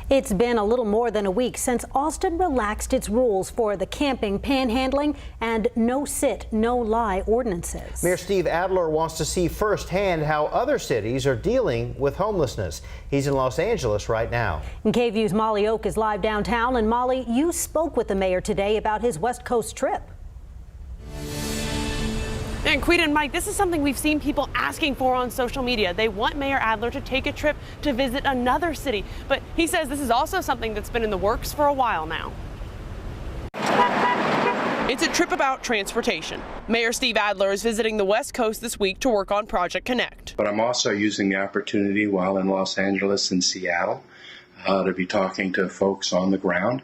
It's been a little more than a week since Austin relaxed its rules for the camping, panhandling, and no sit, no lie ordinances. Mayor Steve Adler wants to see firsthand how other cities are dealing with homelessness. He's in Los Angeles right now. And KVUE's Molly Oak is live downtown. And Molly, you spoke with the mayor today about his West Coast trip. And Queen and Mike, this is something we've seen people asking for on social media. They want Mayor Adler to take a trip to visit another city. But he says this is also something that's been in the works for a while now. It's a trip about transportation. Mayor Steve Adler is visiting the West Coast this week to work on Project Connect. But I'm also using the opportunity while in Los Angeles and Seattle to be talking to folks on the ground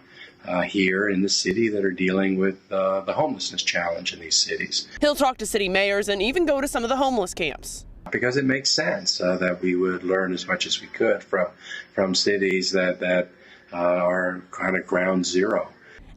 here in the city that are dealing with the homelessness challenge in these cities. He'll talk to city mayors and even go to some of the homeless camps. Because it makes sense that we would learn as much as we could from cities that are kind of ground zero.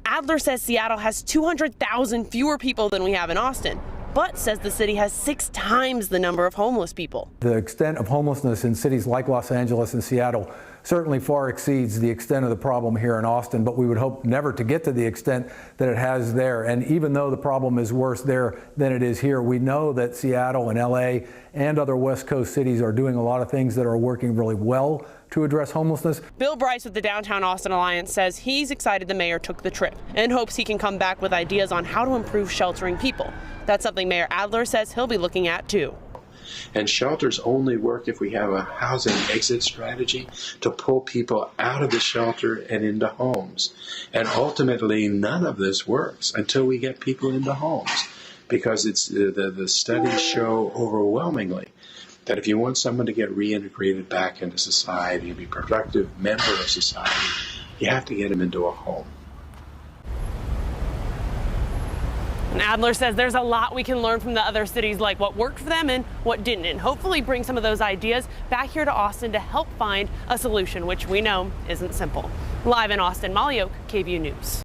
Adler says Seattle has 200,000 fewer people than we have in Austin, but says the city has 6 times the number of homeless people. The extent of homelessness in cities like Los Angeles and Seattle certainly far exceeds the extent of the problem here in Austin, but we would hope never to get to the extent that it has there. And even though the problem is worse there than it is here, we know that Seattle and LA and other West Coast cities are doing a lot of things that are working really well to address homelessness. Bill Bryce with the Downtown Austin Alliance says he's excited the mayor took the trip and hopes he can come back with ideas on how to improve sheltering people. That's something Mayor Adler says he'll be looking at too. And shelters only work if we have a housing exit strategy to pull people out of the shelter and into homes. And ultimately, none of this works until we get people into homes, because it's the studies show overwhelmingly that if you want someone to get reintegrated back into society and be a productive member of society, you have to get them into a home. And Adler says there's a lot we can learn from the other cities, like what worked for them and what didn't, and hopefully bring some of those ideas back here to Austin to help find a solution, which we know isn't simple. Live in Austin, Molly Oak, KVUE News.